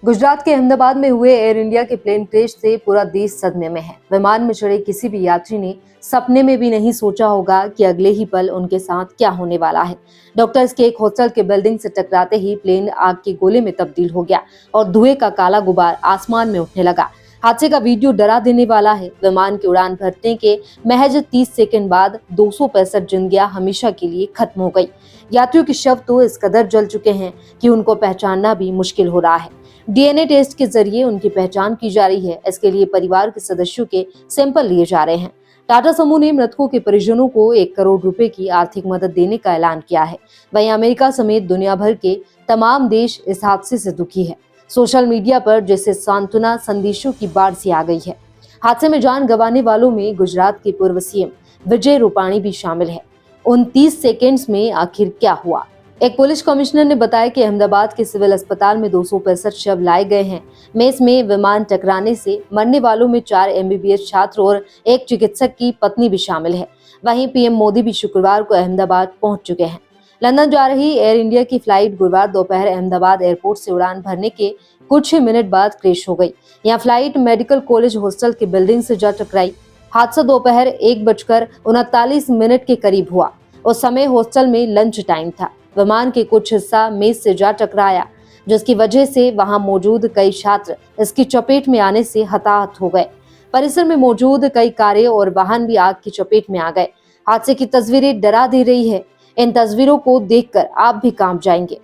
गुजरात के अहमदाबाद में हुए एयर इंडिया के प्लेन क्रैश से पूरा देश सदमे में है। विमान में चढ़े किसी भी यात्री ने सपने में भी नहीं सोचा होगा कि अगले ही पल उनके साथ क्या होने वाला है। डॉक्टर्स के एक हॉस्टल के बिल्डिंग से टकराते ही प्लेन आग के गोले में तब्दील हो गया और धुएं का काला गुबार आसमान में उठने लगा। हादसे का वीडियो डरा देने वाला है। विमान की उड़ान भरने के महज 30 सेकंड बाद 265 जिंदगियां हमेशा के लिए खत्म हो गई। यात्रियों के शव तो इस कदर जल चुके हैं कि उनको पहचानना भी मुश्किल हो रहा है। डीएनए टेस्ट के जरिए उनकी पहचान की जा रही है। इसके लिए परिवार के सदस्यों के सैंपल लिए जा रहे हैं। टाटा समूह ने मृतकों के परिजनों को 1 करोड़ रुपए की आर्थिक मदद देने का ऐलान किया है। वहीं अमेरिका समेत दुनिया भर के तमाम देश इस हादसे से दुखी है। सोशल मीडिया पर जैसे सांत्वना संदेशों की बाढ़ सी आ गई है। हादसे में जान गंवाने वालों में गुजरात के पूर्व सीएम विजय रूपाणी भी शामिल है। 29 सेकेंड्स में आखिर क्या हुआ? एक पुलिस कमिश्नर ने बताया कि अहमदाबाद के सिविल अस्पताल में 265 शव लाए गए हैं। मेस में विमान टकराने से मरने वालों में 4 एमबीबीएस छात्र और एक चिकित्सक की पत्नी भी शामिल है। वहीं पीएम मोदी भी शुक्रवार को अहमदाबाद पहुंच चुके हैं। लंदन जा रही एयर इंडिया की फ्लाइट गुरुवार दोपहर अहमदाबाद एयरपोर्ट से उड़ान भरने के कुछ ही मिनट बाद क्रैश हो गई। यह फ्लाइट मेडिकल कॉलेज हॉस्टल की बिल्डिंग से जा टकराई। हादसा दोपहर 1:39 के करीब हुआ। उस समय हॉस्टल में लंच टाइम था। विमान के कुछ हिस्सा मेज से जा टकराया, जिसकी वजह से वहां मौजूद कई छात्र इसकी चपेट में आने से हताहत हो गए। परिसर में मौजूद कई कारें और वाहन भी आग की चपेट में आ गए। हादसे की तस्वीरें डरा दे रही है। इन तस्वीरों को देखकर आप भी कांप जाएंगे।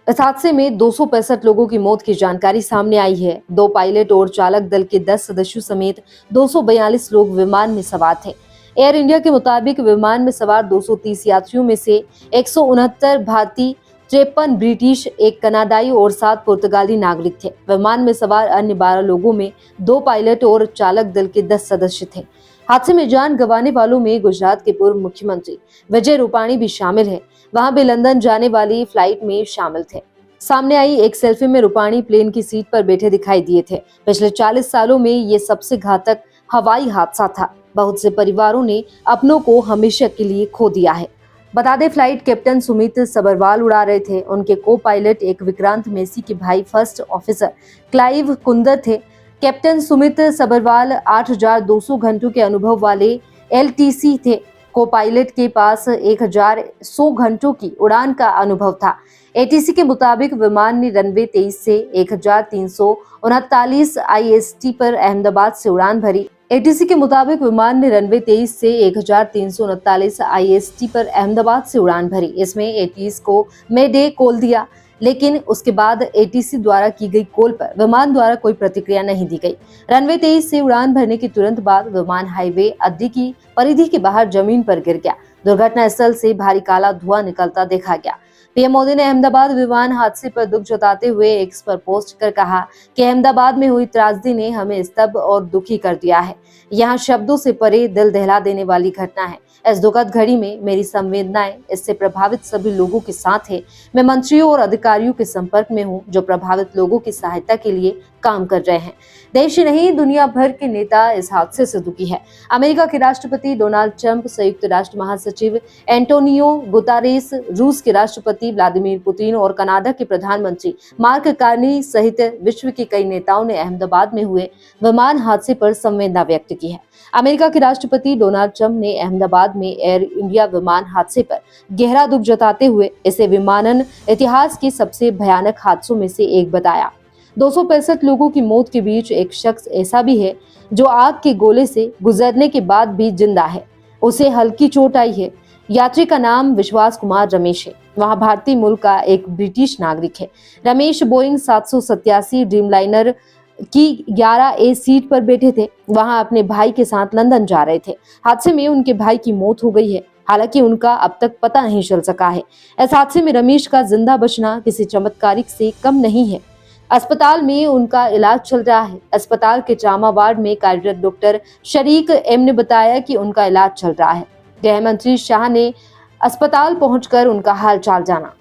इस हादसे में 265 लोगों की मौत की जानकारी सामने आई है। 2 पायलट और चालक दल के 10 सदस्यों समेत 242 लोग विमान में सवार थे। एयर इंडिया के मुताबिक विमान में सवार 230 यात्रियों में से 169 भारतीय, 53 ब्रिटिश, 1 कनाडाई और 7 पुर्तगाली नागरिक थे। विमान में सवार अन्य 12 लोगों में 2 पायलट और चालक दल के 10 सदस्य थे। हादसे में जान गंवाने वालों में गुजरात के पूर्व मुख्यमंत्री विजय रूपाणी भी शामिल है। वहां भी लंदन जाने वाली फ्लाइट में शामिल थे। सामने आई एक सेल्फी में रूपाणी प्लेन की सीट पर बैठे दिखाई दिए थे। पिछले 40 सालों में ये सबसे घातक हवाई हादसा था। बहुत से परिवारों ने अपनों को हमेशा के लिए खो दिया है। बता दें, फ्लाइट कैप्टन सुमित सबरवाल उड़ा रहे थे। उनके को पायलट एक विक्रांत मेसी के भाई फर्स्ट ऑफिसर क्लाइव कुंदर थे। कैप्टन सुमित सबरवाल 8,200 घंटों के अनुभव वाले एलटीसी थे। को पायलट के पास 1,100 घंटों की उड़ान का अनुभव था। एटीसी के मुताबिक विमान ने रनवे 23 से 1,339 IST पर अहमदाबाद से उड़ान भरी। एटीसी के मुताबिक विमान ने रनवे 23 से 1,339 IST पर अहमदाबाद से उड़ान भरी। इसमें एटीसी को मेडे कॉल दिया, लेकिन उसके बाद एटीसी द्वारा की गई कॉल पर विमान द्वारा कोई प्रतिक्रिया नहीं दी गई। रनवे 23 से उड़ान भरने के तुरंत बाद विमान हाईवे अड्डे की परिधि के बाहर जमीन पर गिर गया। दुर्घटना स्थल से भारी काला धुआं निकलता देखा गया। पीएम मोदी ने अहमदाबाद विमान हादसे पर दुख जताते हुए एक्स पर पोस्ट कर कहा कि अहमदाबाद में हुई त्रासदी ने हमें स्तब्ध और दुखी कर दिया है। यहाँ शब्दों से परे दिल दहला देने वाली घटना है। इस दुखद घड़ी में मेरी संवेदनाएं इससे प्रभावित सभी लोगों के साथ है। मैं मंत्रियों और अधिकारियों के संपर्क में हूं जो प्रभावित लोगों की सहायता के लिए काम कर रहे हैं। देश ही नहीं, दुनिया भर के नेता इस हादसे से दुखी है। अमेरिका के राष्ट्रपति डोनाल्ड ट्रंप, संयुक्त राष्ट्र महासचिव एंटोनियो गुतारेस, रूस के राष्ट्रपति व्लादिमीर पुतिन और कनाडा के प्रधानमंत्री मार्क कार्नी सहित विश्व के कई नेताओं ने अहमदाबाद में हुए विमान हादसे पर संवेदना व्यक्त की है। अमेरिका के राष्ट्रपति डोनाल्ड ट्रंप ने अहमदाबाद में एयर इंडिया विमान हादसे पर गहरा दुख जताते हुए इसे विमानन इतिहास के सबसे भयानक हादसों में से एक बताया। 265 लोगों की मौत के बीच एक शख्स ऐसा भी है जो आग के गोले से गुजरने के बाद भी जिंदा है। उसे हल्की चोट आई है। यात्री का नाम विश्वास कुमार रमेश है। वह भारतीय मूल का एक ब्रिटिश नागरिक है। रमेश बोइंग 787 ड्रीमलाइनर की 11A सीट पर बैठे थे। वहां अपने भाई के साथ लंदन जा रहे थे। हादसे में उनके भाई की मौत हो गई है। हालांकि उनका अब तक पता नहीं चल सका है। इस हादसे में रमेश का जिंदा बचना किसी चमत्कारिक से कम नहीं है। अस्पताल में उनका इलाज चल रहा है। अस्पताल के ट्रामा वार्ड में कार्यरत डॉक्टर शरीक एम ने बताया कि उनका इलाज चल रहा है। गृह मंत्री शाह ने अस्पताल पहुंचकर उनका हालचाल जाना।